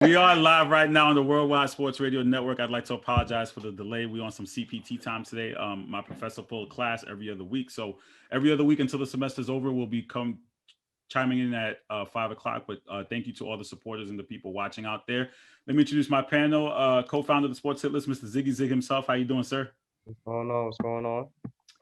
We are live right now on the Worldwide Sports Radio Network. I'd like to apologize for the delay. We're on some CPT time today. My professor pulled class every other week. So every other week until the semester's over, we'll be chiming in at 5 o'clock. But thank you to all the supporters and the people watching out there. Let me introduce my panel, co-founder of the Sports Hit List, Mr. Ziggy Zig himself. How you doing, sir? What's going on? What's going on?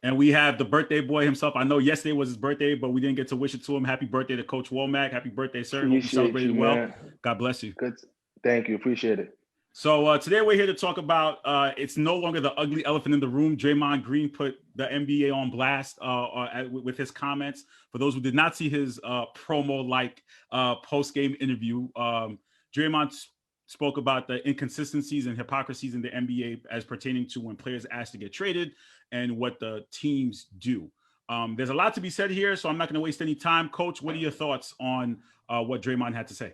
And we have the birthday boy himself. I know yesterday was his birthday, but we didn't get to wish it to him. Happy birthday to Coach Womack. Happy birthday, sir. Hope you celebrated well. God bless you. Good. Thank you. Appreciate it. So today we're here to talk about it's no longer the ugly elephant in the room. Draymond Green put the NBA on blast with his comments. For those who did not see his promo-like post-game interview, Draymond spoke about the inconsistencies and hypocrisies in the NBA as pertaining to when players ask to get traded and what the teams do. There's a lot to be said here, so I'm not going to waste any time. Coach, what are your thoughts on what Draymond had to say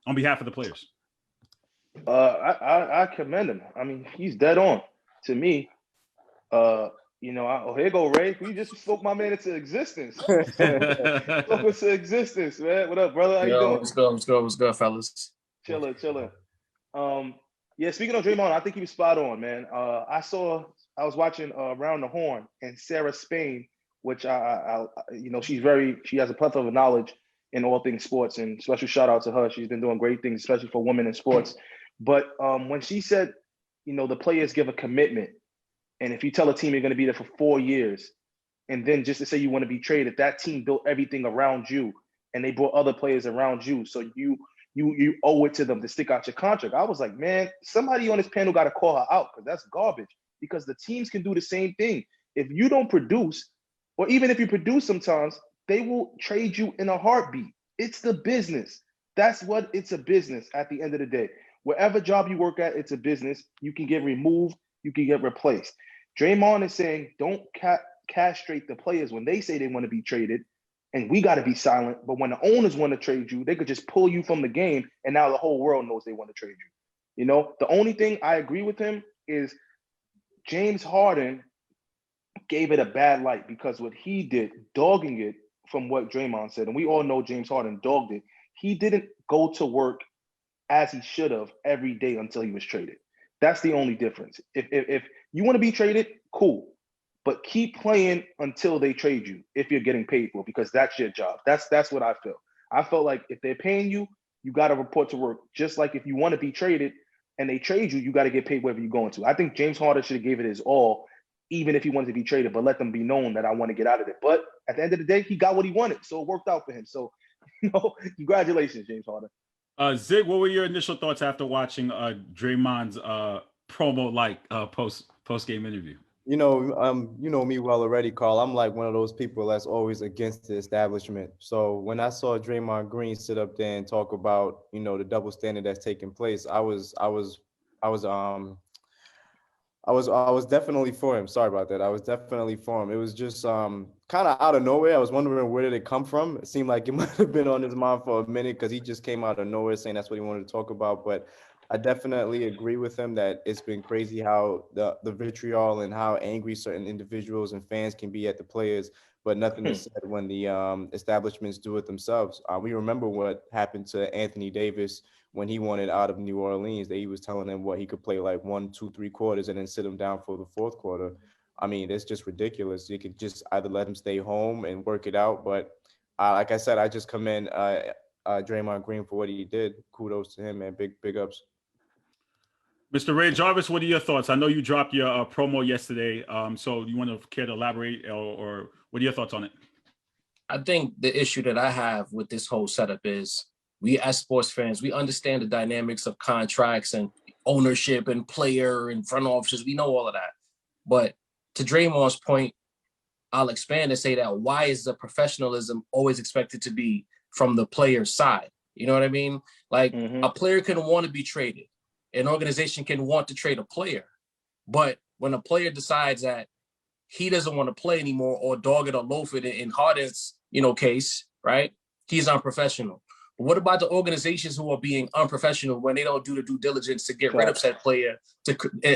on behalf of the players? I commend him. I mean, he's dead on to me. Here go Ray. We just spoke my man into existence. Spoke into existence, man. What up, brother? How you doing? What's good, fellas? Chilling. Speaking of Draymond, I think he was spot on, man. I was watching Around the Horn, and Sarah Spain, which she has a plethora of knowledge in all things sports, and special shout out to her. She's been doing great things, especially for women in sports. But when she said, the players give a commitment, and if you tell a team you're going to be there for 4 years, and then just to say you want to be traded, that team built everything around you, and they brought other players around you, so you owe it to them to stick out your contract. I was like, man, somebody on this panel got to call her out, because that's garbage. Because the teams can do the same thing. If you don't produce, or even if you produce sometimes, they will trade you in a heartbeat. It's the business. That's what it's a business at the end of the day. Wherever job you work at, it's a business. You can get removed. You can get replaced. Draymond is saying, don't castrate the players when they say they want to be traded, and we got to be silent. But when the owners want to trade you, they could just pull you from the game, and now the whole world knows they want to trade you. The only thing I agree with him is James Harden gave it a bad light, because what he did, dogging it from what Draymond said, and we all know James Harden dogged it, he didn't go to work as he should have every day until he was traded. That's the only difference. If you want to be traded, cool, but keep playing until they trade you if you're getting paid for it, because that's your job. That's what I feel. I felt like if they're paying you, you got to report to work. Just like if you want to be traded and they trade you, you got to get paid wherever you're going to. I think James Harden should have gave it his all, even if he wanted to be traded, but let them be known that I want to get out of it. But at the end of the day, he got what he wanted, so it worked out for him. So, congratulations, James Harden. Zig, what were your initial thoughts after watching Draymond's promo-like post-game interview? You know me well already, Carl. I'm like one of those people that's always against the establishment. So when I saw Draymond Green sit up there and talk about, the double standard that's taking place, I was definitely for him. Sorry about that. I was definitely for him. It was just kind of out of nowhere. I was wondering, where did it come from? It seemed like it might have been on his mind for a minute, because he just came out of nowhere saying that's what he wanted to talk about. But I definitely agree with him that it's been crazy how the vitriol and how angry certain individuals and fans can be at the players, but nothing is said when the establishments do it themselves. We remember what happened to Anthony Davis when he wanted out of New Orleans, that he was telling them he could play like 1, 2, 3 quarters and then sit him down for the fourth quarter. I mean, it's just ridiculous. You could just either let him stay home and work it out. But like I said, I just commend Draymond Green for what he did. Kudos to him, man. Big ups. Mr. Ray Jarvis, what are your thoughts? I know you dropped your promo yesterday. So you want to care to elaborate, or what are your thoughts on it? I think the issue that I have with this whole setup is, we as sports fans, we understand the dynamics of contracts and ownership and player and front offices. We know all of that. But to Draymond's point, I'll expand and say that why is the professionalism always expected to be from the player's side? You know what I mean? Like a player can want to be traded. An organization can want to trade a player. But when a player decides that he doesn't want to play anymore, or dog it or loaf it in Harden's, case, right? He's unprofessional. But what about the organizations who are being unprofessional when they don't do the due diligence to get rid of said player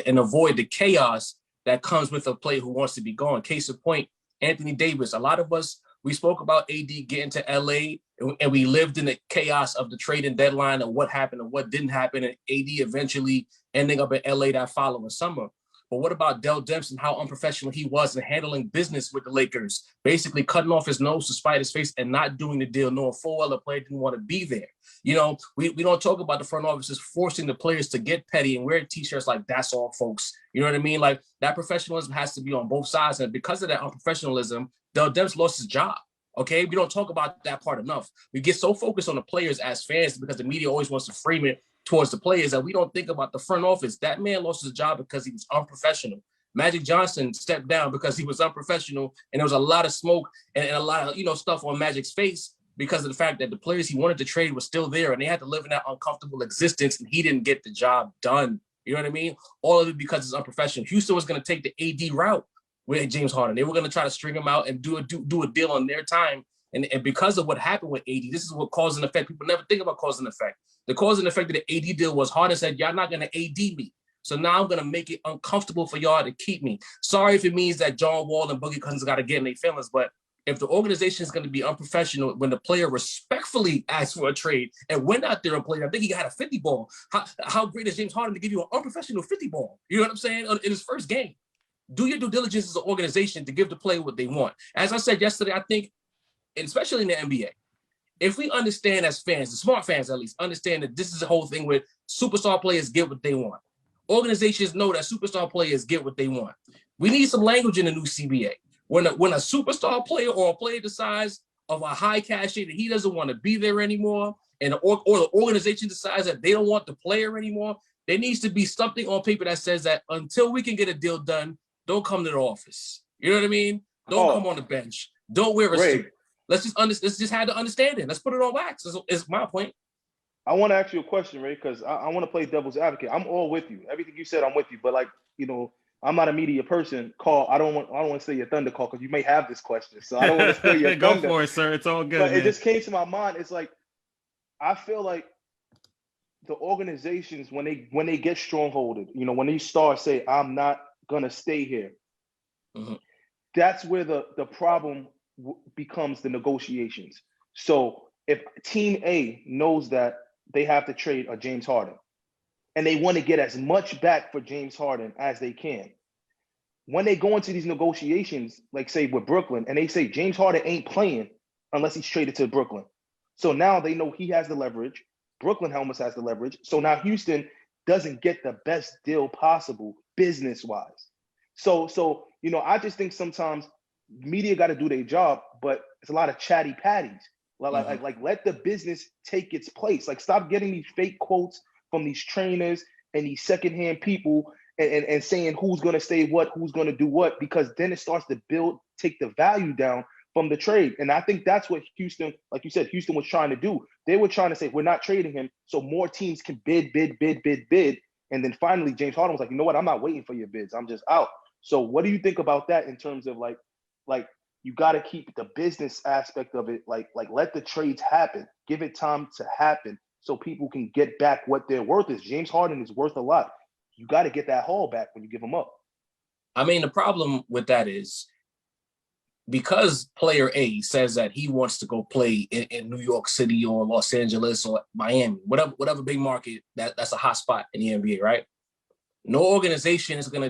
and avoid the chaos that comes with a player who wants to be gone? Case in point, Anthony Davis. A lot of us We spoke about AD getting to LA, and we lived in the chaos of the trading deadline and what happened and what didn't happen, and AD eventually ending up in LA that following summer. But what about Dell Demps and how unprofessional he was in handling business with the Lakers, basically cutting off his nose to spite his face and not doing the deal, knowing full well the player didn't want to be there. You know, we don't talk about the front offices forcing the players to get petty and wear T-shirts like "that's all, folks." You know what I mean? Like, that professionalism has to be on both sides. And because of that unprofessionalism, Dell Demps lost his job. Okay, we don't talk about that part enough. We get so focused on the players as fans because the media always wants to frame it towards the players that we don't think about the front office. That man lost his job because he was unprofessional. Magic Johnson stepped down because he was unprofessional, and there was a lot of smoke and a lot of stuff on Magic's face because of the fact that the players he wanted to trade were still there, and they had to live in that uncomfortable existence, and he didn't get the job done. You know what I mean? All of it because it's unprofessional. Houston was going to take the AD route with James Harden. They were going to try to string him out and do a deal on their time. And because of what happened with AD, this is what cause and effect. People never think about cause and effect. The cause and effect of the AD deal was Harden said, y'all not going to AD me. So now I'm going to make it uncomfortable for y'all to keep me. Sorry if it means that John Wall and Boogie Cousins got to get in their feelings, but if the organization is going to be unprofessional when the player respectfully asks for a trade and went out there and played, I think he got a 50 ball. How great is James Harden to give you an unprofessional 50 ball? You know what I'm saying? In his first game. Do your due diligence as an organization to give the player what they want. As I said yesterday, I think, and especially in the NBA, if we understand as fans, the smart fans at least, understand that this is a whole thing where superstar players get what they want. Organizations know that superstar players get what they want. We need some language in the new CBA. When a superstar player or a player decides of a high cachet that he doesn't want to be there anymore, and or the organization decides that they don't want the player anymore, there needs to be something on paper that says that until we can get a deal done, don't come to the office. You know what I mean? Don't come on the bench. Don't wear a suit. Let's just have the understanding. Let's put it on wax. Is my point. I want to ask you a question, Ray, because I want to play devil's advocate. I'm all with you. Everything you said, I'm with you. But I'm not a media person. I don't want to steal your thunder, call, because you may have this question. So I don't want to steal your Go thunder. Go for it, sir. It's all good. But man. it just came to my mind. It's like, I feel like the organizations, when they get strongholded, when they start say, I'm not gonna stay here, that's where the problem becomes the negotiations. So if Team A knows that they have to trade a James Harden, and they want to get as much back for James Harden as they can, when they go into these negotiations, like say with Brooklyn, and they say James Harden ain't playing unless he's traded to Brooklyn. So now they know he has the leverage. Brooklyn almost has the leverage. So now Houston doesn't get the best deal possible business-wise. So I just think sometimes media got to do their job, but it's a lot of chatty patties. Like let the business take its place. Like, stop getting these fake quotes from these trainers and these secondhand people and saying who's going to say what, who's going to do what, because then it starts to take the value down from the trade. And I think that's what Houston, like you said, Houston was trying to do. They were trying to say, we're not trading him so more teams can bid. And then finally, James Harden was like, you know what? I'm not waiting for your bids. I'm just out. So what do you think about that in terms of like you got to keep the business aspect of it, like let the trades happen, give it time to happen so people can get back what their worth is. James Harden is worth a lot. You got to get that haul back when you give him up. I mean, the problem with that is because player A says that he wants to go play in New York City or Los Angeles or Miami, whatever big market that's a hot spot in the NBA, right? No other organization is going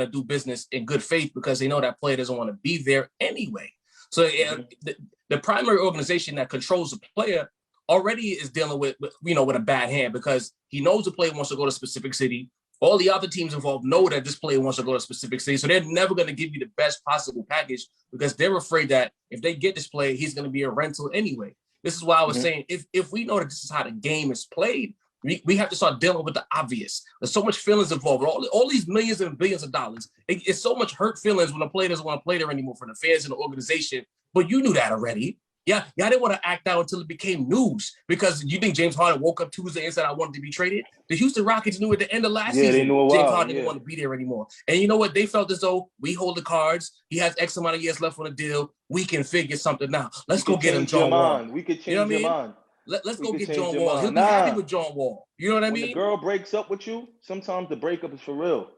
to do business in good faith because they know that player doesn't want to be there anyway. So the primary organization that controls the player already is dealing with a bad hand because he knows the player wants to go to a specific city. All the other teams involved know that this player wants to go to a specific city. So they're never going to give you the best possible package because they're afraid that if they get this player, he's going to be a rental anyway. This is why I was saying, if we know that this is how the game is played, we have to start dealing with the obvious. There's so much feelings involved. All these millions and billions of dollars. It's so much hurt feelings when a player doesn't want to play there anymore for the fans and the organization. But you knew that already. Yeah, y'all didn't want to act out until it became news because you think James Harden woke up Tuesday and said, I wanted to be traded? The Houston Rockets knew at the end of last season they knew James Harden didn't want to be there anymore. And you know what? They felt as though we hold the cards. He has X amount of years left on the deal. We can figure something out. Let's go get him John Wall. We could change your mind. Let's go get John Wall. He'll be happy with John Wall. You know what I mean? When the girl breaks up with you, sometimes the breakup is for real.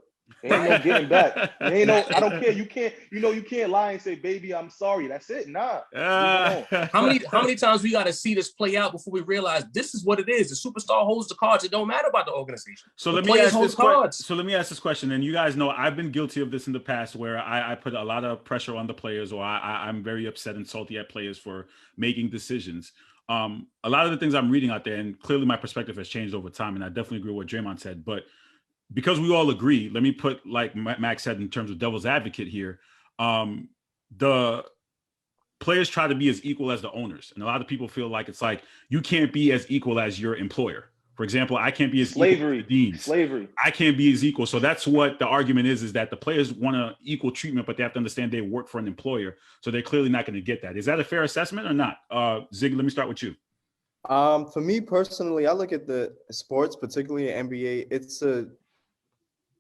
There ain't no getting back. There ain't no. I don't care. You can't. You can't lie and say, "Baby, I'm sorry." That's it. Nah. How many times we got to see this play out before we realize this is what it is? The superstar holds the cards. It don't matter about the organization. So the let me ask this question. And you guys know I've been guilty of this in the past, where I put a lot of pressure on the players, or I'm very upset and salty at players for making decisions. A lot of the things I'm reading out there, and clearly my perspective has changed over time, and I definitely agree with what Draymond said, but because we all agree, let me put, like Max said, in terms of devil's advocate here, the players try to be as equal as the owners. And a lot of people feel like it's like, you can't be as equal as your employer. For example, I can't be as equal to the deans. Slavery. I can't be as equal. So that's what the argument is that the players want an equal treatment, but they have to understand they work for an employer. So they're clearly not going to get that. Is that a fair assessment or not? Ziggy, let me start with you. For me personally, I look at the sports, particularly NBA,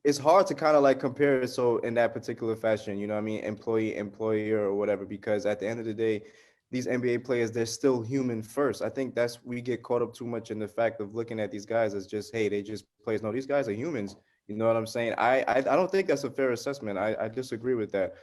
it's hard to kind of like compare it so in that particular fashion, you know what I mean, employee, employer, or whatever, because at the end of the day, these NBA players, they're still human first. I think we get caught up too much in the fact of looking at these guys as just, hey, they just players. No, these guys are humans. You know what I'm saying? I don't think that's a fair assessment. I disagree with that.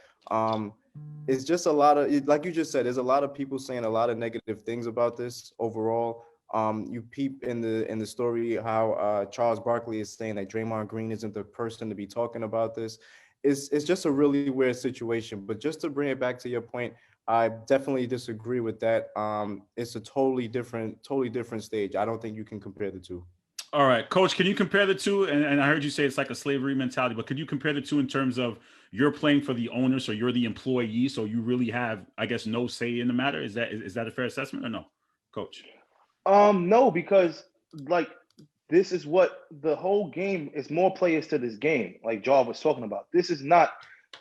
It's just a lot of, like you just said, there's a lot of people saying a lot of negative things about this overall. You peep in the story how Charles Barkley is saying that Draymond Green isn't the person to be talking about this. It's just a really weird situation. But just to bring it back to your point, I definitely disagree with that. It's a totally different stage. I don't think you can compare the two. All right, Coach, can you compare the two? And I heard you say it's like a slavery mentality, but could you compare the two in terms of you're playing for the owner, so you're the employee, so you really have, I guess, no say in the matter? Is that a fair assessment or no, Coach? No, because like this is what the whole game is, more players to this game, like Jarv was talking about. This is not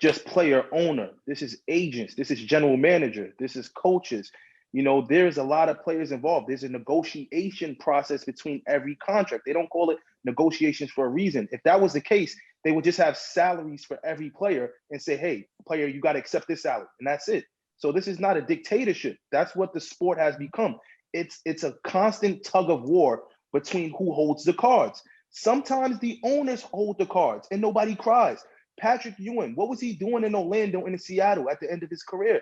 just player owner. This is agents. This is general manager. This is coaches. There's a lot of players involved. There's a negotiation process between every contract. They don't call it negotiations for a reason. If that was the case, they would just have salaries for every player and say, hey, player, you got to accept this salary. And that's it. So this is not a dictatorship. That's what the sport has become. It's a constant tug of war between who holds the cards. Sometimes the owners hold the cards and nobody cries. Patrick Ewing, what was he doing in Orlando and in Seattle at the end of his career?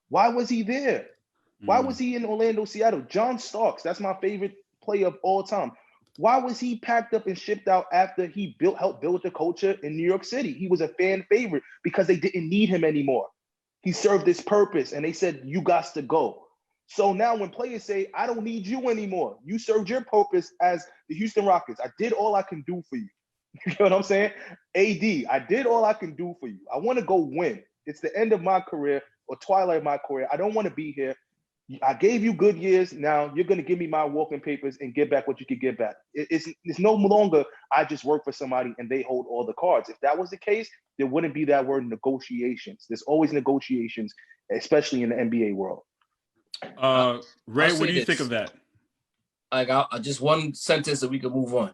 Why was he there? Why was he in Orlando, Seattle? John Starks, that's my favorite player of all time. Why was he packed up and shipped out after he helped build the culture in New York City? He was a fan favorite because they didn't need him anymore. He served his purpose and they said, you got to go. So now when players say, I don't need you anymore, you served your purpose as the Houston Rockets. I did all I can do for you. You know what I'm saying? AD, I did all I can do for you. I want to go win. It's the end of my career or twilight of my career. I don't want to be here. I gave you good years. Now you're going to give me my walking papers and get back what you could get back. It's no longer I just work for somebody and they hold all the cards. If that was the case, there wouldn't be that word negotiations. There's always negotiations, especially in the NBA world. Ray, what do you think of that? Like, just one sentence that we could move on.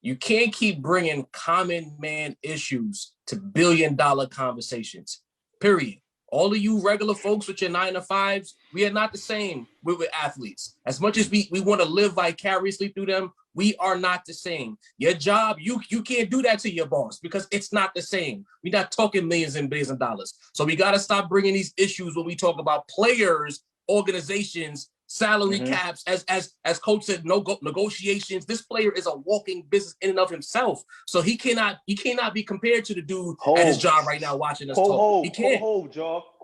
You can't keep bringing common man issues to billion-dollar conversations, period. All of you regular folks with your 9-to-5s, we are not the same with athletes. As much as we want to live vicariously through them, we are not the same. Your job, you can't do that to your boss because it's not the same. We're not talking millions and billions of dollars. So we got to stop bringing these issues when we talk about players, organizations, salary caps, as coach said, negotiations. This player is a walking business in and of himself. So he cannot be compared to the dude at his job right now watching us talk. He can't. Quote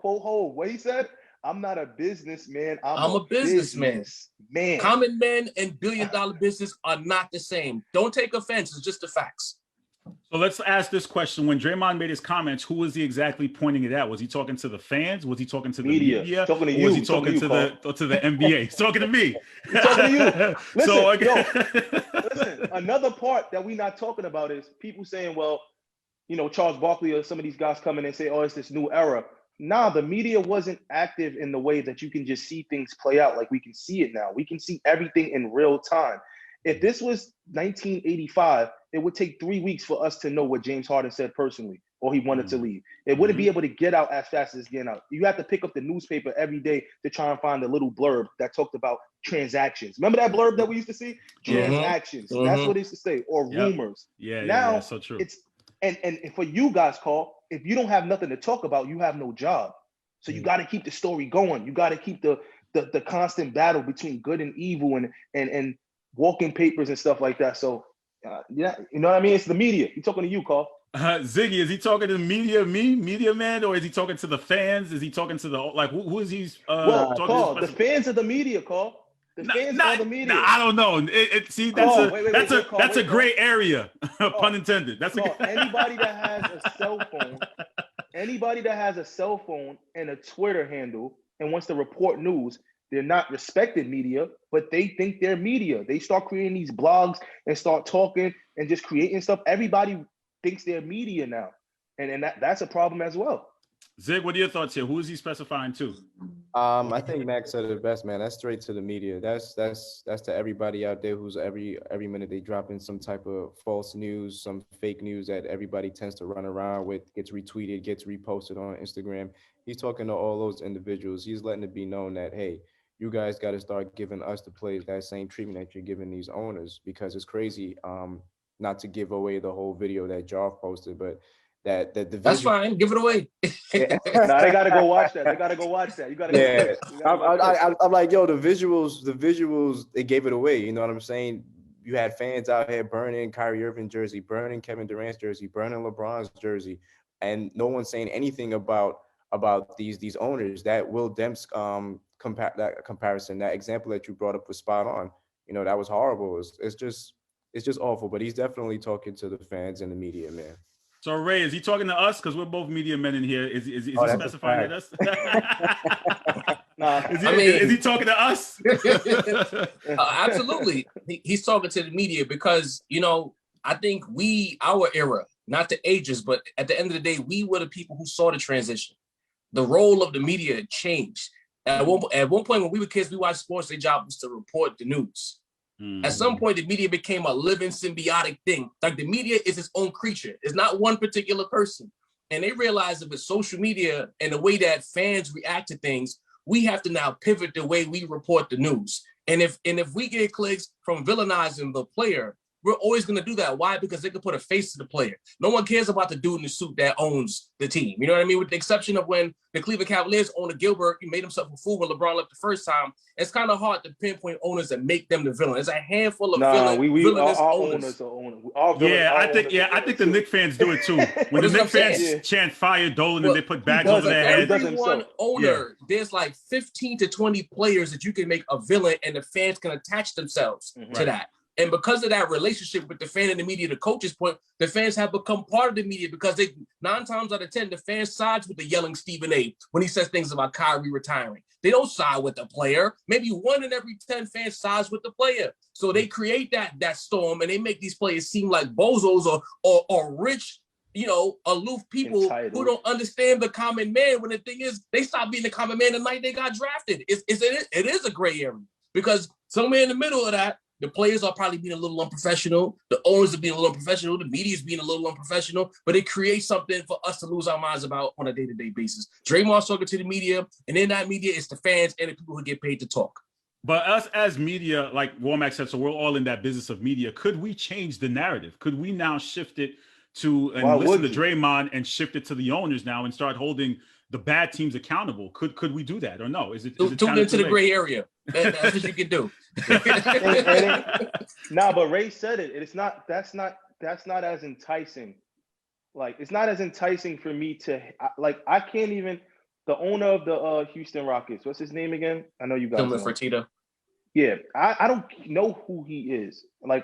hold. What he said? I'm not a businessman. I'm a businessman. Man. Common men and billion-dollar business are not the same. Don't take offense. It's just the facts. So let's ask this question. When Draymond made his comments, who was he exactly pointing it at? Was he talking to the fans? Was he talking to the media? Talking to you. Or was he talking to the NBA? He's talking to me. He's talking to you. Listen, another part that we're not talking about is people saying, well, Charles Barkley or some of these guys come in and say, oh, it's this new era. Nah, the media wasn't active in the way that you can just see things play out like we can see it now. We can see everything in real time. If this was 1985, it would take 3 weeks for us to know what James Harden said personally, or he wanted to leave. It wouldn't be able to get out as fast as it's getting out. You have to pick up the newspaper every day to try and find a little blurb that talked about transactions. Remember that blurb that we used to see? Transactions. That's what it used to say, or rumors. Now, so true. And for you guys, Carl, if you don't have nothing to talk about, you have no job. So you got to keep the story going. You got to keep the constant battle between good and evil and walking papers and stuff like that. So yeah, you know what I mean? It's the media. He's talking to you, Carl. Ziggy, is he talking to the media man, or is he talking to the fans? Is he talking to the who is he? Well, Carl, the fans of the media, Carl. The fans of the media. I don't know. See, that's a gray area, pun intended. That's anybody that has a cell phone. Anybody that has a cell phone and a Twitter handle and wants to report news, they're not respected media, but they think they're media. They start creating these blogs and start talking and just creating stuff. Everybody thinks they're media now. And that's a problem as well. Zig, what are your thoughts here? Who is he specifying to? I think Max said it best, man. That's straight to the media. That's to everybody out there who's every minute they drop in some type of false news, some fake news that everybody tends to run around with, gets retweeted, gets reposted on Instagram. He's talking to all those individuals. He's letting it be known that, hey, you guys got to start giving us the players that same treatment that you're giving these owners, because it's crazy. Not to give away the whole video that Jarv posted, but that the division. That's fine. Give it away. Yeah. Nah, they gotta go watch that. You gotta. Yeah, I'm like, yo, the visuals, they gave it away. You know what I'm saying? You had fans out here burning Kyrie Irving jersey, burning Kevin Durant's jersey, burning LeBron's jersey, and no one's saying anything about these owners. That Will Demp's comparison, that example that you brought up was spot on. You know, that was horrible. It's just awful. But he's definitely talking to the fans and the media, man. So Ray, is he talking to us? Because we're both media men in here. Is he specifying us? Nah, is he talking to us? Absolutely. He's talking to the media because, you know, I think our era, not the ages, but at the end of the day, we were the people who saw the transition. The role of the media changed. At one point when we were kids, we watched sports. Their job was to report the news. At some point, the media became a living symbiotic thing. Like the media is its own creature. It's not one particular person. And they realize that with social media and the way that fans react to things, we have to now pivot the way we report the news. And if we get clicks from villainizing the player, we're always going to do that. Why? Because they can put a face to the player. No one cares about the dude in the suit that owns the team. You know what I mean? With the exception of when the Cleveland Cavaliers owned Gilbert, he made himself a fool when LeBron left the first time. It's kind of hard to pinpoint owners and make them the villain. There's a handful of villainous owners. I think the Knicks fans do it too. When the Knicks fans chant fire Dolan and they put bags over their head. Every one owner, there's like 15 to 20 players that you can make a villain and the fans can attach themselves to that. And because of that relationship with the fan and the media, the coach's point, the fans have become part of the media because 9 times out of 10, the fans sides with the yelling Stephen A. when he says things about Kyrie retiring. They don't side with the player. Maybe 1 in every 10 fans sides with the player. So they create that storm and they make these players seem like bozos or rich, you know, aloof people who don't understand the common man. When the thing is, they stopped being the common man the night they got drafted. It is a gray area because somewhere in the middle of that, the players are probably being a little unprofessional. The owners are being a little unprofessional. The media is being a little unprofessional. But it creates something for us to lose our minds about on a day-to-day basis. Draymond's talking to the media, and in that media, it's the fans and the people who get paid to talk. But us as media, like Womack said, so we're all in that business of media. Could we change the narrative? Could we now shift it to listen to Draymond and shift it to the owners now and start holding the bad teams accountable? Could we do that or no? Is it tune into the gray area? That's what you can do. But Ray said it. That's not as enticing. Like, it's not as enticing for me to I can't even. The owner of the Houston Rockets, what's his name again? I know you guys know. Fertitta. Yeah, I don't know who he is. I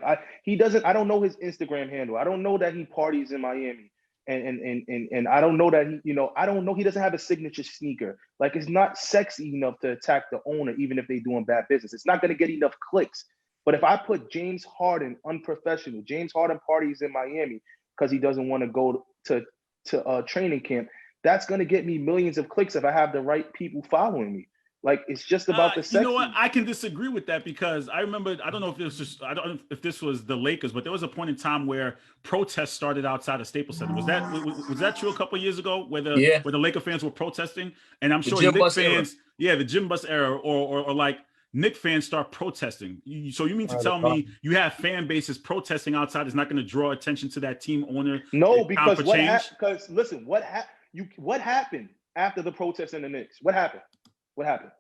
don't know his Instagram handle. I don't know that he parties in Miami. And I don't know that I don't know he doesn't have a signature sneaker. Like, it's not sexy enough to attack the owner, even if they're doing bad business. It's not going to get enough clicks. But if I put James Harden unprofessional, James Harden parties in Miami because he doesn't want to go to training camp, that's going to get me millions of clicks if I have the right people following me. Like, it's just about the sexy. You know what? I can disagree with that because I remember, I don't know if this was the Lakers, but there was a point in time where protests started outside of Staples Center. Was that true a couple of years ago where the Laker fans were protesting? And I'm sure the Knicks fans, the gym bus era, or like Knicks fans start protesting. So you mean to tell me you have fan bases protesting outside is not going to draw attention to that team owner? No, because because listen, what happened after the protest in the Knicks? What happened? It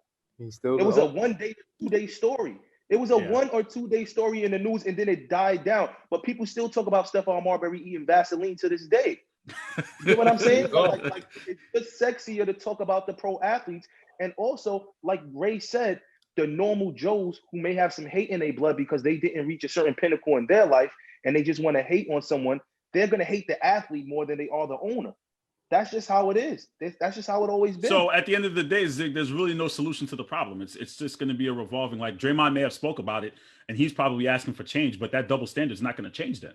was a 1 day, 2 day story. It was a 1 or 2 day story in the news, and then it died down. But people still talk about Stephon Marbury eating Vaseline to this day. You know what I'm saying? Like it's just sexier to talk about the pro athletes. And also, like Ray said, the normal Joes who may have some hate in their blood because they didn't reach a certain pinnacle in their life and they just want to hate on someone, they're going to hate the athlete more than they are the owner. That's just how it is. That's just how it always been. So at the end of the day, Zig, there's really no solution to the problem. It's just going to be a revolving, like Draymond may have spoke about it and he's probably asking for change, but that double standard is not going to change that.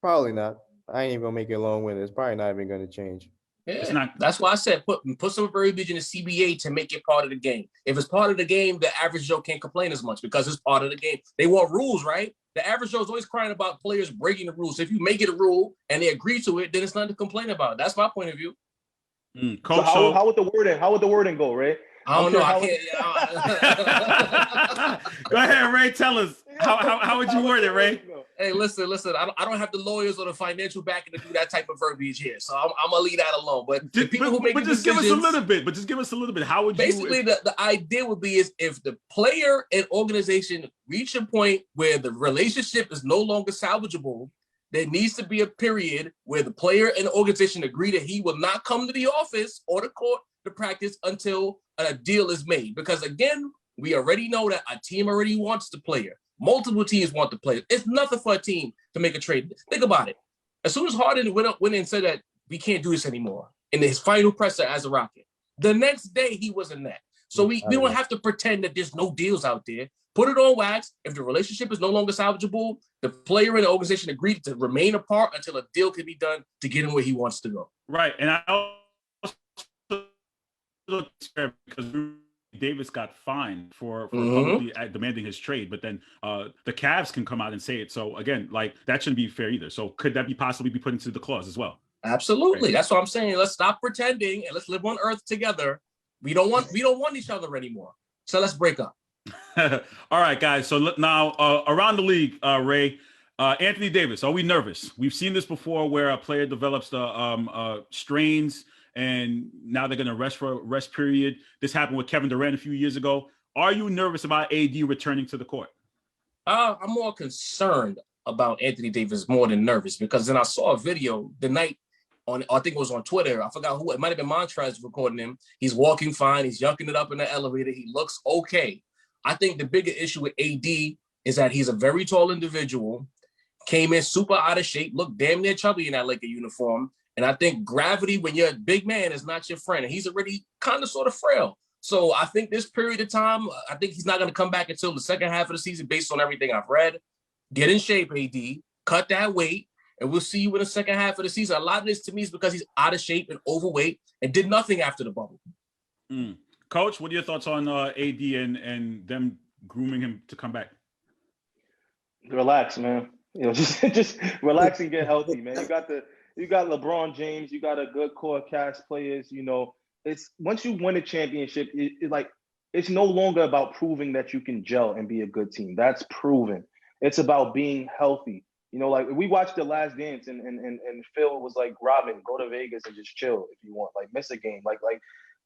Probably not. I ain't even gonna make it long winded. It's probably not even gonna change. Yeah, it's not. That's why I said put some verbiage in the CBA to make it part of the game. If it's part of the game, the average Joe can't complain as much because it's part of the game. They want rules, right? The average Joe is always crying about players breaking the rules. So if you make it a rule and they agree to it, then it's nothing to complain about. That's my point of view. Coach, so how would the wording go, Ray? I don't know. I can't. Go ahead, Ray. Tell us how would you word it, Ray? Hey, listen. I don't have the lawyers or the financial backing to do that type of verbiage here, so I'm gonna leave that alone. But the people who make just give us a little bit. But just give us a little bit. How would basically you? The idea would be is if the player and organization reach a point where the relationship is no longer salvageable, there needs to be a period where the player and the organization agree that he will not come to the office or the court to practice until a deal is made. Because again, we already know that a team already wants the player. Multiple teams want the player. It's nothing for a team to make a trade. Think about it. As soon as Harden went in and said that we can't do this anymore in his final presser as a Rocket, the next day he was in that. So we don't have to pretend that there's no deals out there. Put it on wax. If the relationship is no longer salvageable, the player and the organization agreed to remain apart until a deal can be done to get him where he wants to go. Right. And I also because Davis got fined for demanding his trade, but then the Cavs can come out and say it. So again, like that shouldn't be fair either. So could that possibly be put into the clause as well? Absolutely. Right. That's what I'm saying. Let's stop pretending and let's live on Earth together. We don't want each other anymore. So let's break up. All right, guys. So now around the league, Ray, Anthony Davis, are we nervous? We've seen this before where a player develops the strains and now they're going to rest for a rest period. This happened with Kevin Durant a few years ago. Are you nervous about AD returning to the court? I'm more concerned about Anthony Davis more than nervous because then I saw a video the night on, I think it was on Twitter. I forgot who, it might have been Montrez recording him. He's walking fine. He's yucking it up in the elevator. He looks okay. I think the bigger issue with AD is that he's a very tall individual, came in super out of shape, looked damn near chubby in that Laker uniform. And I think gravity, when you're a big man, is not your friend. And he's already kind of sort of frail. So I think this period of time, I think he's not going to come back until the second half of the season based on everything I've read. Get in shape, AD. Cut that weight. And we'll see you in the second half of the season. A lot of this to me is because he's out of shape and overweight and did nothing after the bubble. Coach, what are your thoughts on AD and them grooming him to come back? Relax, man. You know, just relax and get healthy, man. You got LeBron James, you got a good core cast players. You know, it's once you win a championship, it's no longer about proving that you can gel and be a good team. That's proven. It's about being healthy. You know, like we watched The Last Dance and Phil was like, Robin, go to Vegas and just chill if you want, like miss a game. Like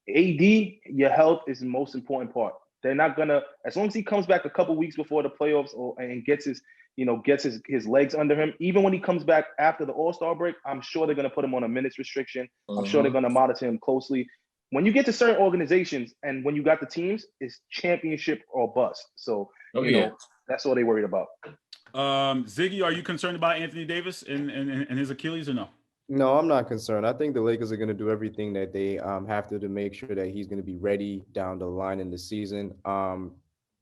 AD, your health is the most important part. They're not gonna, as long as he comes back a couple weeks before the playoffs and gets his legs under him, even when he comes back after the All-Star break, I'm sure they're gonna put him on a minutes restriction. I'm sure they're gonna monitor him closely. When you get to certain organizations and when you got the teams, it's championship or bust. So you know, that's all they worried about. Ziggy, are you concerned about Anthony Davis and his Achilles or no? No, I'm not concerned. I think the Lakers are going to do everything that they have to make sure that he's going to be ready down the line in the season.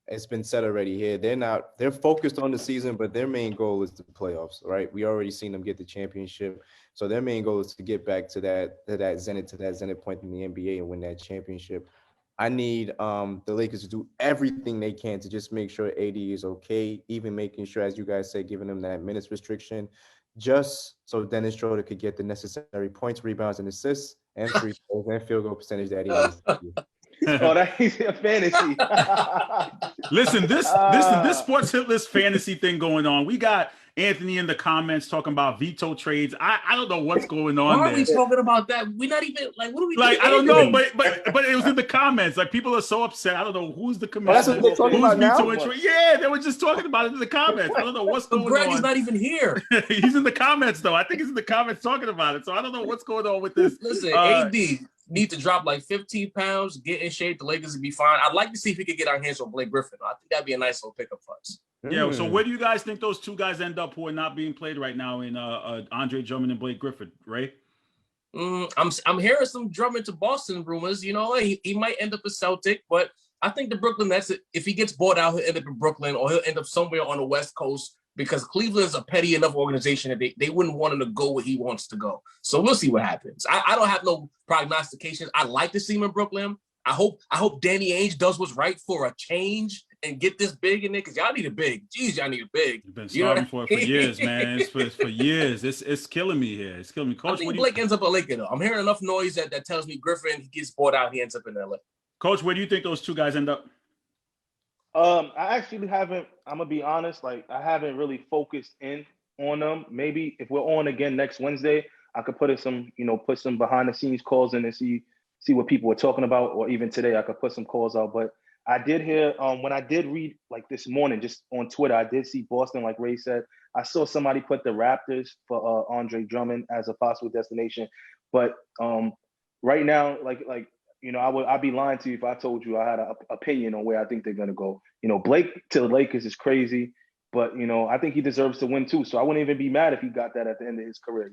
It's been said already here. They're focused on the season, but their main goal is the playoffs, right? We already seen them get the championship. So their main goal is to get back to that zenith point in the NBA and win that championship. I need the Lakers to do everything they can to just make sure AD is okay, even making sure, as you guys say, giving them that minutes restriction, just so Dennis Schroeder could get the necessary points, rebounds, and assists, and free throws and field goal percentage that he needs. Oh, that's a fantasy. Listen, this sports hit list fantasy thing going on. We got Anthony in the comments talking about veto trades. I don't know what's going on. Why are there. we talking about that? We're not even like, what are we like? doing? I don't know, but it was in the comments. Like people are so upset. I don't know who's the commissioner. That's what they're talking about now. Yeah, they were just talking about it in the comments. I don't know what's going Greg on. is not even here. He's in the comments though. I think he's in the comments talking about it. So I don't know what's going on with this. Listen, AD need to drop like 15 pounds, get in shape. The Lakers would be fine. I'd like to see if we could get our hands on Blake Griffin. I think that'd be a nice little pickup for us. Yeah. So where do you guys think those two guys end up who are not being played right now in Andre Drummond and Blake Griffin, Ray? I'm hearing some Drummond to Boston rumors. You know, he might end up a Celtic, but I think the Brooklyn Nets, if he gets bought out, he'll end up in Brooklyn or he'll end up somewhere on the West Coast because Cleveland's a petty enough organization that they wouldn't want him to go where he wants to go. So we'll see what happens. I don't have no prognostications. I like to see him in Brooklyn. I hope Danny Ainge does what's right for a change and get this big in there because y'all need a big. Jeez, y'all need a big. You've been starving for it for years, man. It's for years. It's killing me here. It's killing me. Coach, I think Blake ends up a Laker though. I'm hearing enough noise that tells me Griffin, he gets bought out, he ends up in LA. Coach, where do you think those two guys end up? I actually haven't. I'm gonna be honest. Like I haven't really focused in on them. Maybe if we're on again next Wednesday, I could put some behind the scenes calls in and see what people were talking about, or even today I could put some calls out. But I did hear when I did read like this morning, just on Twitter, I did see Boston, like Ray said. I saw somebody put the Raptors for Andre Drummond as a possible destination. But right now, I'd be lying to you if I told you I had an opinion on where I think they're gonna go. Blake to the Lakers is crazy, but I think he deserves to win too. So I wouldn't even be mad if he got that at the end of his career.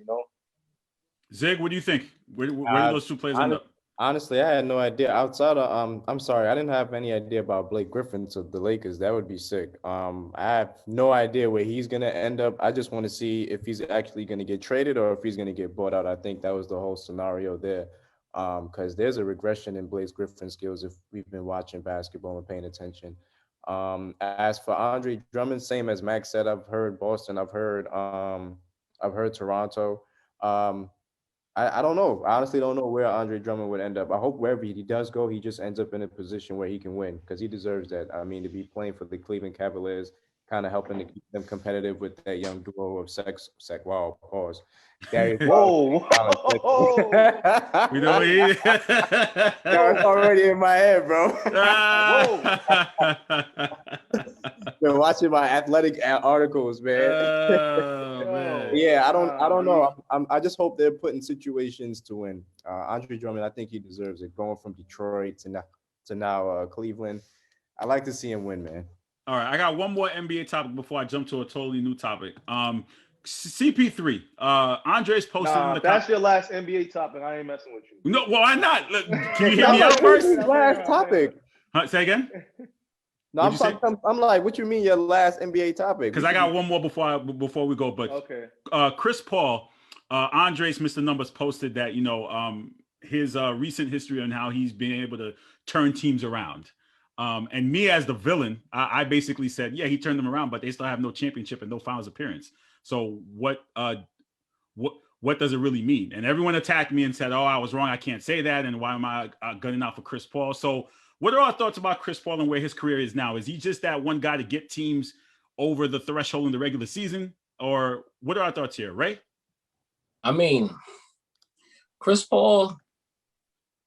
Zig, what do you think? Where do those two players end up? Honestly, I had no idea. Outside of I'm sorry, I didn't have any idea about Blake Griffin to the Lakers. That would be sick. I have no idea where he's gonna end up. I just want to see if he's actually gonna get traded or if he's gonna get bought out. I think that was the whole scenario there. Because there's a regression in Blake Griffin's skills if we've been watching basketball and paying attention. As for Andre Drummond, same as Max said, I've heard Boston, I've heard Toronto. I don't know. I honestly don't know where Andre Drummond would end up. I hope wherever he does go, he just ends up in a position where he can win because he deserves that. I mean, to be playing for the Cleveland Cavaliers, kind of helping to keep them competitive with that young duo of wow, pause. Whoa. We know he It's already in my head, bro. Been watching my athletic articles, man. Man. Yeah, I don't know. I just hope they're put in situations to win. Andre Drummond, I think he deserves it. Going from Detroit to now Cleveland, I like to see him win, man. All right, I got one more NBA topic before I jump to a totally new topic. CP3. Andre's posted in the that's your last NBA topic. I ain't messing with you. No, well, why not? Look, can you hear me out first? Last topic. Say again? No, I'm like, what you mean your last NBA topic? Because I got one more before we go. But okay. Chris Paul, Andres Mr. Numbers posted that his recent history on how he's been able to turn teams around. And me as the villain, I basically said, yeah, he turned them around, but they still have no championship and no finals appearance. So what does it really mean? And everyone attacked me and said, oh, I was wrong. I can't say that. And why am I gunning out for Chris Paul? So what are our thoughts about Chris Paul and where his career is now? Is he just that one guy to get teams over the threshold in the regular season? Or what are our thoughts here, Ray? I mean, Chris Paul,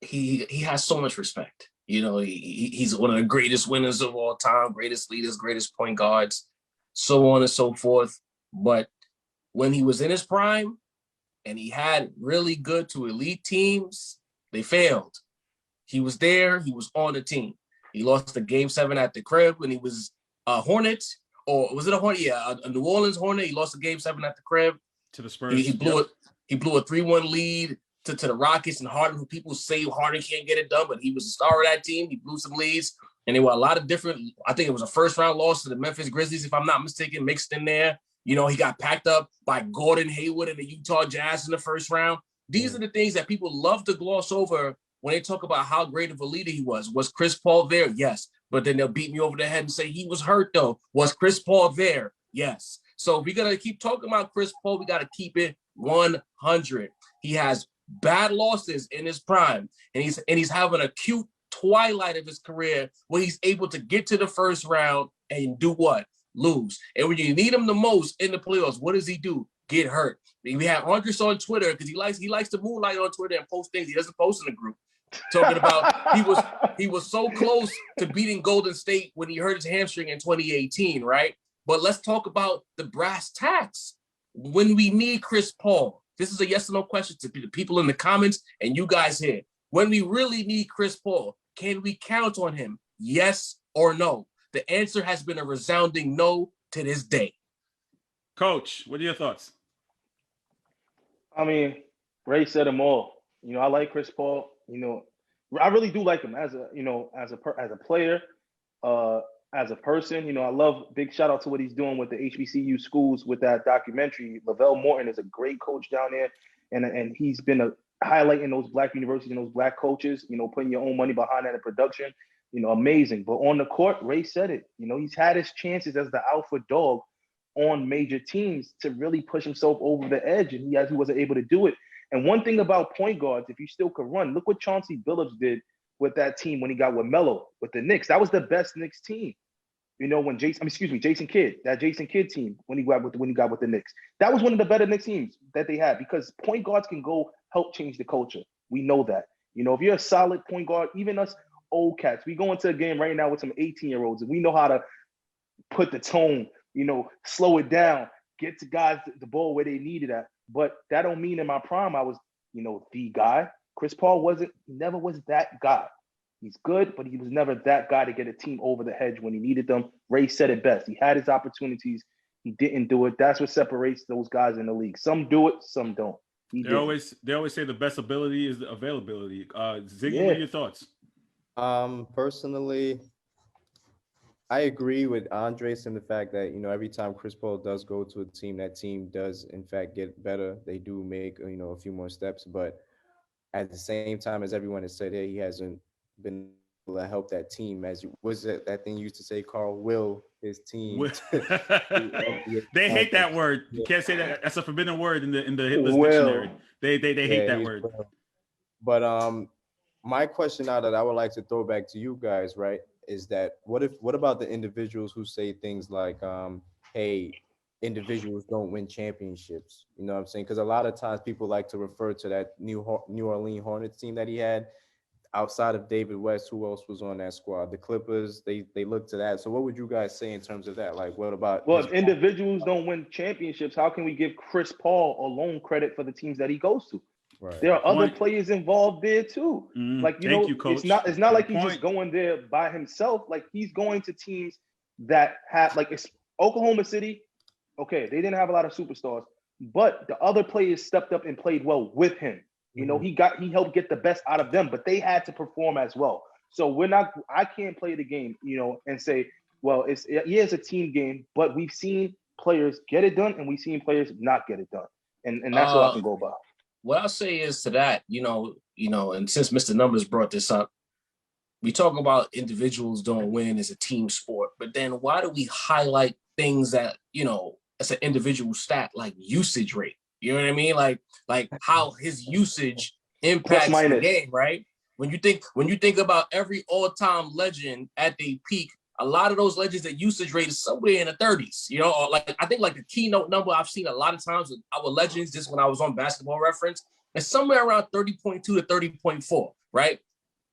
he has so much respect. He's one of the greatest winners of all time, greatest leaders, greatest point guards, so on and so forth. But when he was in his prime and he had really good to elite teams, they failed. He was there. He was on the team. He lost the Game 7 at the crib when he was a Hornet. Or was it a Hornet? Yeah, a New Orleans Hornet. He lost the Game 7 at the crib. To the Spurs. He blew a 3-1 lead to the Rockets and Harden, who people say Harden can't get it done, but he was a star of that team. He blew some leads. And there were a lot of different, I think it was a first-round loss to the Memphis Grizzlies, if I'm not mistaken, mixed in there. He got packed up by Gordon Hayward and the Utah Jazz in the first round. These are the things that people love to gloss over when they talk about how great of a leader he was. Was Chris Paul there? Yes. But then they'll beat me over the head and say he was hurt, though. Was Chris Paul there? Yes. So if we're going to keep talking about Chris Paul, we got to keep it 100. He has bad losses in his prime, and he's having acute twilight of his career where he's able to get to the first round and do what? Lose. And when you need him the most in the playoffs, what does he do? Get hurt. We have Andres on Twitter because he likes to moonlight on Twitter and post things he doesn't post in the group. Talking about he was so close to beating Golden State when he hurt his hamstring in 2018, right? But let's talk about the brass tacks. When we need Chris Paul, this is a yes or no question to the people in the comments and you guys here. When we really need Chris Paul, can we count on him? Yes or no? The answer has been a resounding no to this day. Coach, what are your thoughts? I mean, Ray said them all. You know, I like Chris Paul. You know, I really do like him as a player, as a person. You know, I love, big shout out to what he's doing with the HBCU schools with that documentary. Lavelle Morton is a great coach down there, and he's been highlighting those black universities and those black coaches. You know, putting your own money behind that in production. You know, amazing. But on the court, Ray said it. You know, he's had his chances as the alpha dog on major teams to really push himself over the edge, and he wasn't able to do it. And one thing about point guards, if you still could run, look what Chauncey Billups did with that team when he got with Melo with the Knicks. That was the best Knicks team. You know, when Jason Kidd, that Jason Kidd team when he got with the Knicks, that was one of the better Knicks teams that they had because point guards can go help change the culture. We know that. You know, if you're a solid point guard, even us old cats, we go into a game right now with some 18-year-olds and we know how to put the tone, you know, slow it down, get to guys the ball where they need it at. But that don't mean in my prime I was, you know, the guy. Chris Paul never was that guy. He's good, but he was never that guy to get a team over the hedge when he needed them. Ray said it best. He had his opportunities. He didn't do it. That's what separates those guys in the league. Some do it, some don't. They always say the best ability is the availability. Ziggy, what are your thoughts? Personally, I agree with Andres in the fact that, you know, every time Chris Paul does go to a team, that team does in fact get better. They do make, you know, a few more steps, but at the same time, as everyone has said here, he hasn't been able to help that team. As was that thing you used to say, Carl, will his team. They hate that word. You can't say that. That's a forbidden word in the Hitler's dictionary. They hate that word. But my question now that I would like to throw back to you guys, right, is that what about the individuals who say things like, hey, individuals don't win championships? You know what I'm saying? Because a lot of times people like to refer to that New Orleans Hornets team that he had. Outside of David West, who else was on that squad? The Clippers, they look to that. So what would you guys say in terms of that? Like, what about? Well, if individuals don't win championships, how can we give Chris Paul alone credit for the teams that he goes to? Right. There are other players involved there too. Like, Coach. It's not like he's just going there by himself. Like, he's going to teams that have, like, it's Oklahoma City. Okay, they didn't have a lot of superstars, but the other players stepped up and played well with him. You know, he helped get the best out of them, but they had to perform as well. So I can't play the game, you know, and say, well, it's a team game, but we've seen players get it done and we've seen players not get it done. And that's what I can go by. What I'll say is to that, you know, and since Mr. Numbers brought this up, we talk about individuals don't win as a team sport, but then why do we highlight things that, you know, as an individual stat like usage rate? You know what I mean? Like how his usage impacts the game, right? When you think about every all-time legend at their peak, a lot of those legends, that usage rate is somewhere in the 30s. You know, or like I think like the keynote number I've seen a lot of times with our legends, just when I was on Basketball Reference, is somewhere around 30.2 to 30.4, right?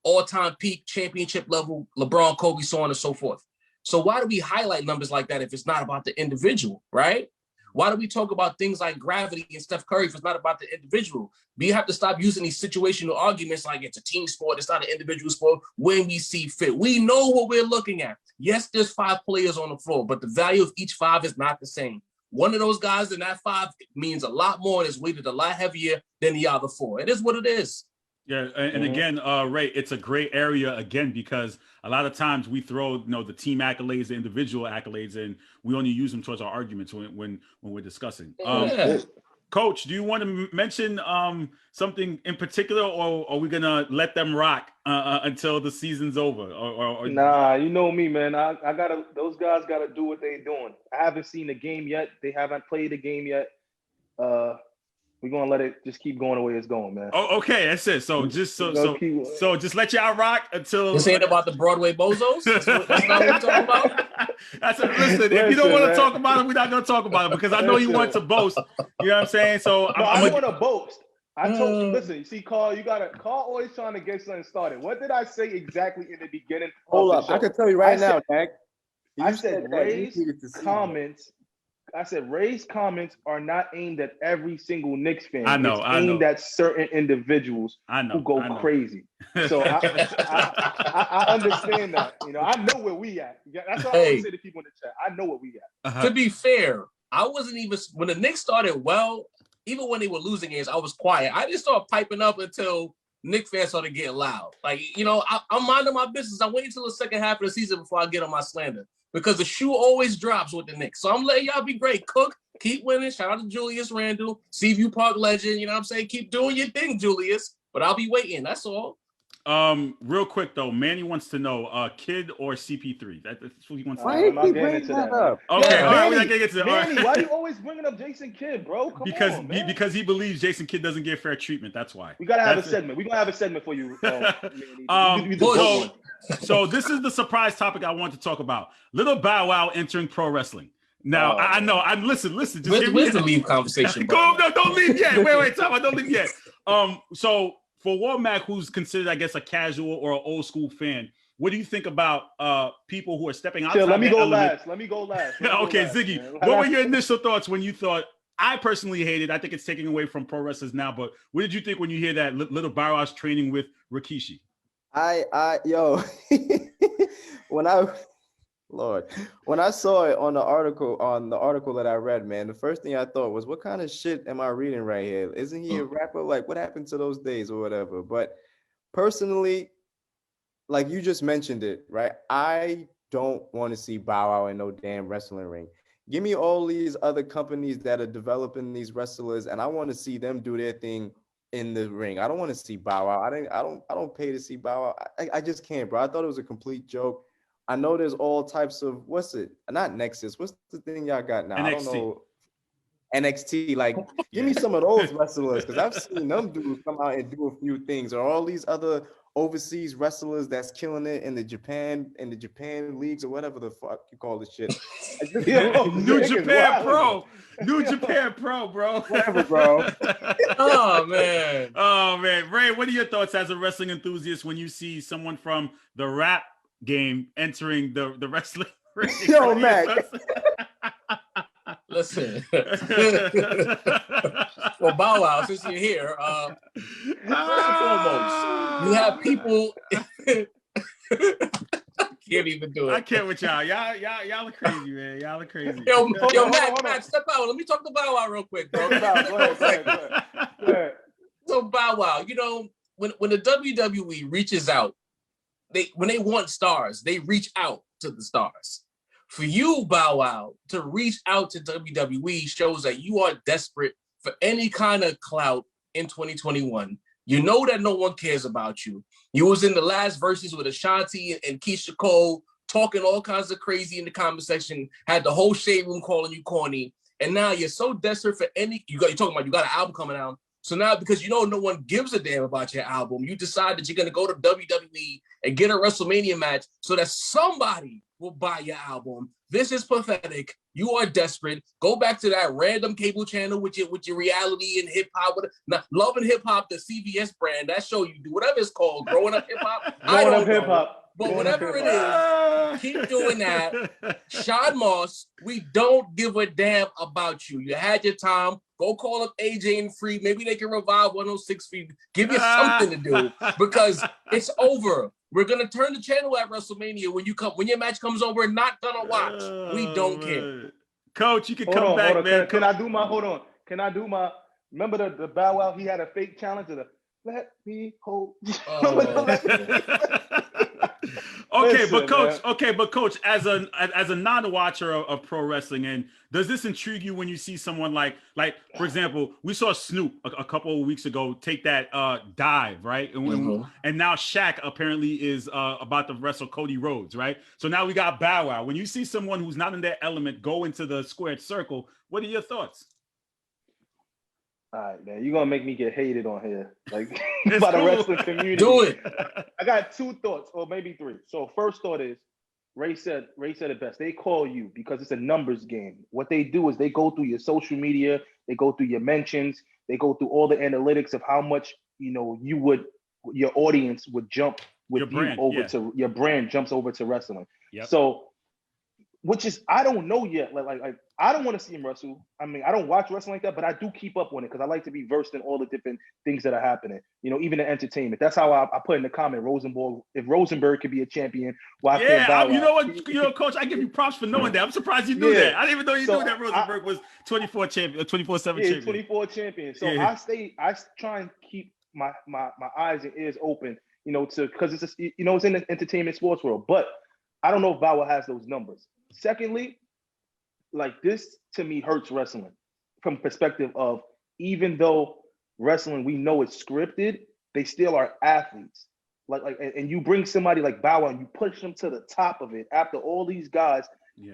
All-time peak, championship level, LeBron, Kobe, so on and so forth. So why do we highlight numbers like that if it's not about the individual, right? Why do we talk about things like gravity and Steph Curry if it's not about the individual? We have to stop using these situational arguments like it's a team sport, it's not an individual sport, when we see fit. We know what we're looking at. Yes, there's 5 players on the floor, but the value of each 5 is not the same. One of those guys in that 5 means a lot more and is weighted a lot heavier than the other 4. It is what it is. Yeah, and again, Ray, it's a gray area again because a lot of times we throw, you know, the team accolades, the individual accolades, and we only use them towards our arguments when we're discussing. Coach, do you want to mention something in particular, or are we gonna let them rock until the season's over? Or Nah, you know me, man. Those guys gotta do what they're doing. I haven't seen the game yet. They haven't played the game yet. We're gonna let it just keep going the way it's going, man. Oh, okay, that's it. So just just let y'all rock until this ain't about the Broadway bozos. That's not what we're talking about. Listen, if you don't want to talk about it, we're not gonna talk about it because I know you want to boast. You know what I'm saying? So I don't want to boast. I told you, listen, you see, Carl, Carl always trying to get something started. What did I say exactly in the beginning? Hold up, I can tell you right now, Dak. I said raised comments are not aimed at every single Knicks fan. It's aimed at certain individuals who go crazy. So I understand that. You know, I know where we at. That's all I always say to people in the chat. I know where we at. To be fair, I wasn't even when the Knicks started well. Even when they were losing games, I was quiet. I didn't start piping up until Knicks fans started getting loud. Like, you know, I'm minding my business. I'm waiting till the second half of the season before I get on my slander because the shoe always drops with the Knicks. So I'm letting y'all be great. Cook, keep winning. Shout out to Julius Randle, Seaview Park legend. You know what I'm saying? Keep doing your thing, Julius. But I'll be waiting. That's all. Real quick though, Manny wants to know, Kid or CP3? That's what he wants to know. Why you keep bringing that up? Okay, yeah, all right, we're not gonna get to that. Manny, why you always bringing up Jason Kidd, bro? Because he believes Jason Kidd doesn't get fair treatment. That's why. We gotta have a segment. We're gonna have a segment for you. So this is the surprise topic I want to talk about. Little Bow Wow entering pro wrestling. Now I know. I'm listen. Just where's the leave conversation? Go, no, don't leave yet. Wait, Tom, don't leave yet. So for Womack, who's considered, I guess, a casual or an old school fan, what do you think about people who are stepping outside? Let me go last. Okay, Ziggy, what were your initial thoughts when you thought? I personally hate it. I think it's taking away from pro wrestlers now. But what did you think when you hear that Little Bow Wow's training with Rikishi? When I saw it on the article that I read, man, the first thing I thought was, what kind of shit am I reading right here? Isn't he a rapper? Like, what happened to those days or whatever? But personally, like you just mentioned it, right? I don't want to see Bow Wow in no damn wrestling ring. Give me all these other companies that are developing these wrestlers, and I want to see them do their thing in the ring. I don't want to see Bow Wow. I don't pay to see Bow Wow. I just can't, bro. I thought it was a complete joke. I know there's all types of not Nexus. What's the thing y'all got now? NXT. I don't know. NXT. Like, give me some of those wrestlers because I've seen them dudes come out and do a few things. Or all these other overseas wrestlers that's killing it in the Japan leagues or whatever the fuck you call this shit. New Japan Pro, bro. Whatever, bro. Oh man. Ray, what are your thoughts as a wrestling enthusiast when you see someone from the rap game entering the wrestling ring? Yo, Mac. Listen. Well, Bow Wow, since you're here, first and foremost, you have people. Can't even do it. I can't with y'all. Y'all are crazy, man. Y'all are crazy. Yo, Matt, step out. Let me talk to Bow Wow real quick, bro. Go ahead. So Bow Wow, you know, when the WWE reaches out, when they want stars, they reach out to the stars. For you, Bow Wow, to reach out to WWE shows that you are desperate for any kind of clout in 2021. You know that no one cares about you. You was in the last verses with Ashanti and Keisha Cole talking all kinds of crazy in the comment section, had the whole shade room calling you corny. And now you're so desperate for you're talking about you got an album coming out. So now, because you know no one gives a damn about your album, you decide that you're going to go to WWE and get a WrestleMania match so that somebody will buy your album. This is pathetic. You are desperate. Go back to that random cable channel with your reality and hip hop. Love and Hip Hop, the CBS brand, that show you do, whatever it's called, Growing Up Hip Hop. Growing Up Hip Hop. But whatever it is, keep doing that. Sean Moss, we don't give a damn about you. You had your time. Go call up AJ and Free. Maybe they can revive 106 Feet. Give you something to do because it's over. We're gonna turn the channel at WrestleMania when your match comes over. Not gonna watch. We don't care. Coach, you can come back, man. Can I do my? Remember the Bow Wow? He had a fake challenge to the let me hold. But coach, as a non-watcher of pro wrestling, and does this intrigue you when you see someone like for example, we saw Snoop a couple of weeks ago take that dive, right? And now Shaq apparently is about to wrestle Cody Rhodes, right? So now we got Bow Wow. When you see someone who's not in their element go into the squared circle, what are your thoughts? All right, man. You're gonna make me get hated on here, like It's by the cool. wrestling community. Do it. I got 2 thoughts, or maybe 3. So first thought is Ray said it best. They call you because it's a numbers game. What they do is they go through your social media, they go through your mentions, they go through all the analytics of how much your audience would jump with Your brand, you over yeah. to your brand jumps over to wrestling. Yep. So, which is I don't know yet. Like I don't want to see him wrestle. I mean, I don't watch wrestling like that, but I do keep up on it because I like to be versed in all the different things that are happening. Even the entertainment. That's how I put in the comment. If Rosenberg could be a champion, why can't Bow Wow? You know what, Coach? I give you props for knowing that. I'm surprised you knew that. I didn't even know you knew that Rosenberg was 24/7 champion. Yeah, 24 champion. So I try and keep my eyes and ears open, because it's it's in the entertainment sports world. But I don't know if Bow Wow has those numbers. Secondly, like this to me hurts wrestling from perspective of even though wrestling we know it's scripted, they still are athletes. And you bring somebody like Bow Wow and you push them to the top of it after all these guys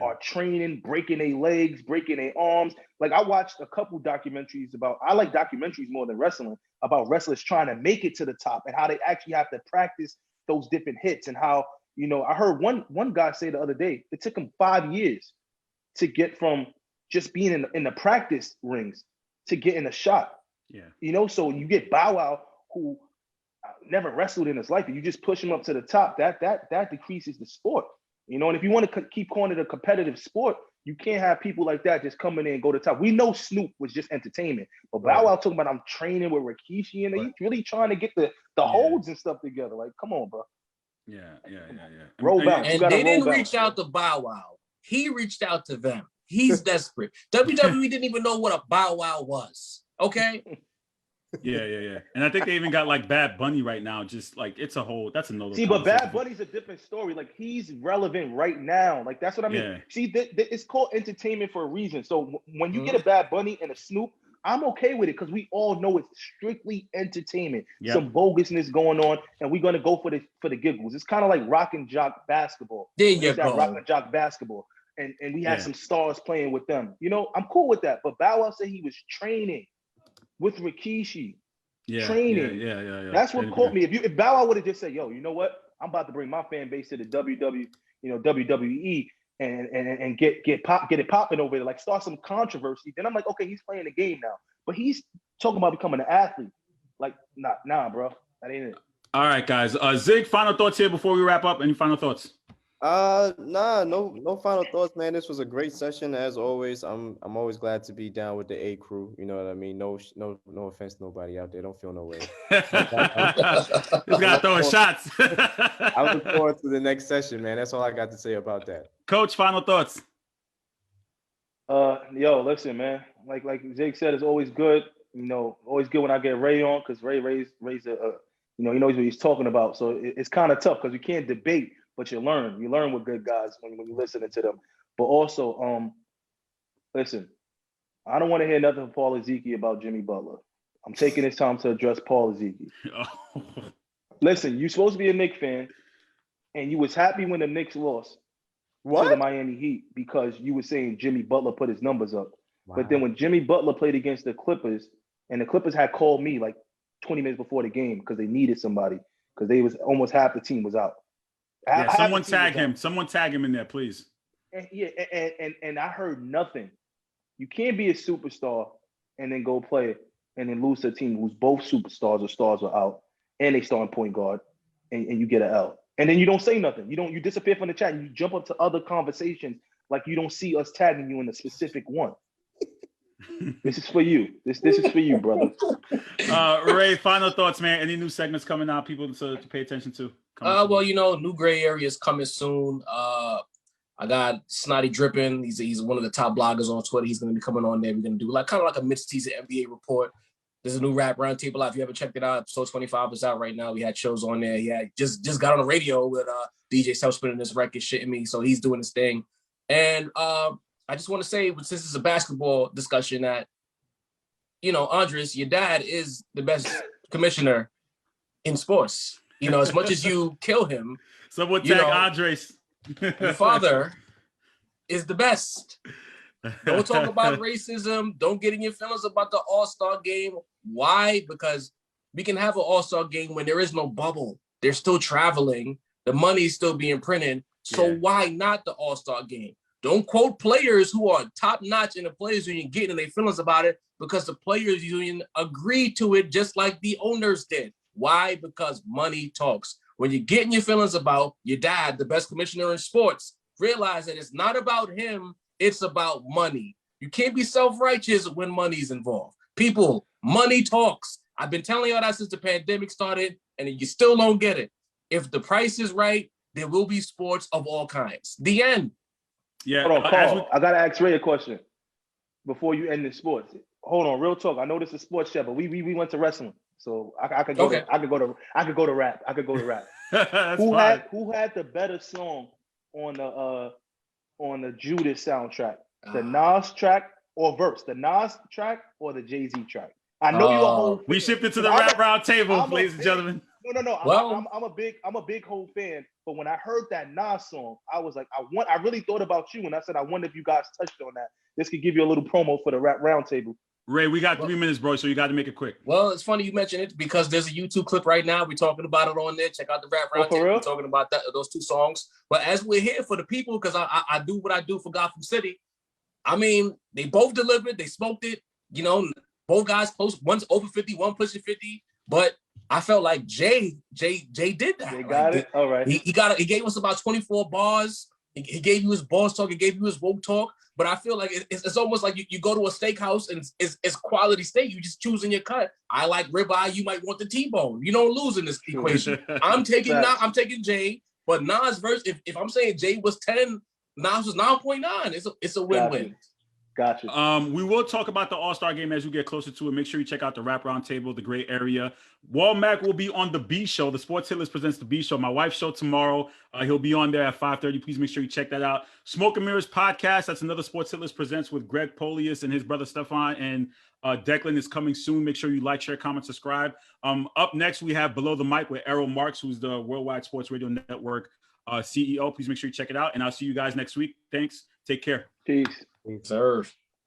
are training, breaking their legs, breaking their arms. Like I watched a couple documentaries I like documentaries more than wrestling, about wrestlers trying to make it to the top and how they actually have to practice those different hits and how, I heard one guy say the other day, it took him 5 years to get from just being in the practice rings to getting a shot. Yeah. So you get Bow Wow, who never wrestled in his life, and you just push him up to the top, that decreases the sport. And if you want to keep calling it a competitive sport, you can't have people like that just coming in and go to the top. We know Snoop was just entertainment, but Bow Wow talking about I'm training with Rikishi, and he's really trying to get the holds and stuff together. Like, come on, bro. Yeah. Roll bounce. And they didn't reach out to Bow Wow. He reached out to them. He's desperate. WWE didn't even know what a Bow Wow was. Okay. Yeah. And I think they even got like Bad Bunny right now. Just like that's another. See, but Bad Bunny's a different story. Like he's relevant right now. Like that's what I mean. Yeah. See, it's called entertainment for a reason. So when you get a Bad Bunny and a Snoop, I'm okay with it because we all know it's strictly entertainment. Yep. Some bogusness going on, and we're gonna go for the giggles. It's kind of like rock and jock basketball. There you go. Rock and jock basketball, and we had some stars playing with them. I'm cool with that. But Bow Wow said he was training with Rikishi. Training. Yeah. That's what caught me. If Bow Wow would have just said, "Yo, you know what? I'm about to bring my fan base to the WWE." And get it popping over there, like start some controversy. Then I'm like, okay, he's playing the game now. But he's talking about becoming an athlete. Like, nah, bro. That ain't it. All right, guys. Zig, final thoughts here before we wrap up. Any final thoughts? No final thoughts, man. This was a great session as always. I'm always glad to be down with the A crew. You know what I mean? No offense to nobody out there. Don't feel no way. This guy throwing shots. I look forward to the next session, man. That's all I got to say about that. Coach, final thoughts. Listen, man. Like Jake said, it's always good. Always good when I get Ray on because Ray's he knows what he's talking about. So it's kind of tough because you can't debate. But you learn with good guys when you're listening to them. But also, listen, I don't want to hear nothing from Paul Ezekiel about Jimmy Butler. I'm taking this time to address Paul Ezekiel. Listen, you're supposed to be a Knicks fan, and you was happy when the Knicks lost to the Miami Heat because you were saying Jimmy Butler put his numbers up. Wow. But then when Jimmy Butler played against the Clippers, and the Clippers had called me like 20 minutes before the game because they needed somebody because they was almost half the team was out. Someone tag him. Someone tag him in there, please. And I heard nothing. You can't be a superstar and then go play and then lose to a team who's both superstars or stars are out and they starting point guard and you get an L. And then you don't say nothing. You disappear from the chat and you jump up to other conversations like you don't see us tagging you in a specific one. This is for you. This is for you, brother. Ray, final thoughts, man. Any new segments coming out, people to pay attention to? New gray areas coming soon. I got Snotty Drippin. He's one of the top bloggers on Twitter. He's going to be coming on there. We're going to do kind of like a mid-season NBA report. There's a new rap roundtable out. If you haven't checked it out, episode 25 is out right now. We had shows on there. He had just got on the radio with DJ Self spinning this record, shitting me. So he's doing his thing. And I just want to say, since this is a basketball discussion, that Andres, your dad is the best commissioner in sports. As much as you kill him, someone tag Andres. Your father is the best. Don't talk about racism. Don't get in your feelings about the All-Star game. Why? Because we can have an All-Star game when there is no bubble. They're still traveling. The money's still being printed. So why not the All-Star game? Don't quote players who are top-notch in the players union getting in their feelings about it because the players union agreed to it just like the owners did. Why? Because money talks. When you're getting your feelings about your dad, the best commissioner in sports, realize that it's not about him, it's about money. You can't be self-righteous when money's involved. People, money talks. I've been telling y'all that since the pandemic started, and you still don't get it. If the price is right, there will be sports of all kinds. The end. Yeah. Hold on, Carl. I gotta ask Ray a question before you end the sports. Hold on, real talk. I know this is sports chat, but we went to wrestling, so I could go. Okay. I could go to rap. Who had the better song on the Judas soundtrack? The Nas track or verse? The Nas track or the Jay-Z track? I know you're a whole. We shifted to the rap round table, ladies and gentlemen. No. Well, I'm a big whole fan, but when I heard that Nas song, I was like, I really thought about you, and I said, I wonder if you guys touched on that. This could give you a little promo for the rap round table. Ray, we got 3 minutes, bro, so you got to make it quick. Well, it's funny you mentioned it because there's a YouTube clip right now. We're talking about it on there. Check out the rap round table. We're talking about those 2 songs. But as we're here for the people, because I do what I do for Gotham City. I mean, they both delivered. They smoked it. You know, both guys close. One's over 50, one pushing 50. But I felt like Jay did that. They got it. All right. He gave us about 24 bars. He gave you his boss talk. He gave you his woke talk. But I feel like it's almost like you go to a steakhouse and it's quality steak. You just choosing your cut. I like ribeye. You might want the T-bone. You don't lose in this equation. I'm taking Jay. But Nas verse, if I'm saying Jay was 10, Nas was 9.9. It's a win-win. Gotcha. We will talk about the All-Star game as we get closer to it. Make sure you check out the Rap Round Table, the great area. Wall Mac will be on the B Show. The Sports Hit List presents the B Show. My wife's show tomorrow. He'll be on there at 5:30. Please make sure you check that out. Smoke and Mirrors podcast. That's another Sports Hit List presents with Greg Polius and his brother Stefan. And Declan is coming soon. Make sure you like, share, comment, subscribe. Up next, we have Below the Mic with Errol Marks, who's the Worldwide Sports Radio Network CEO. Please make sure you check it out. And I'll see you guys next week. Thanks. Take care. Peace. Serve.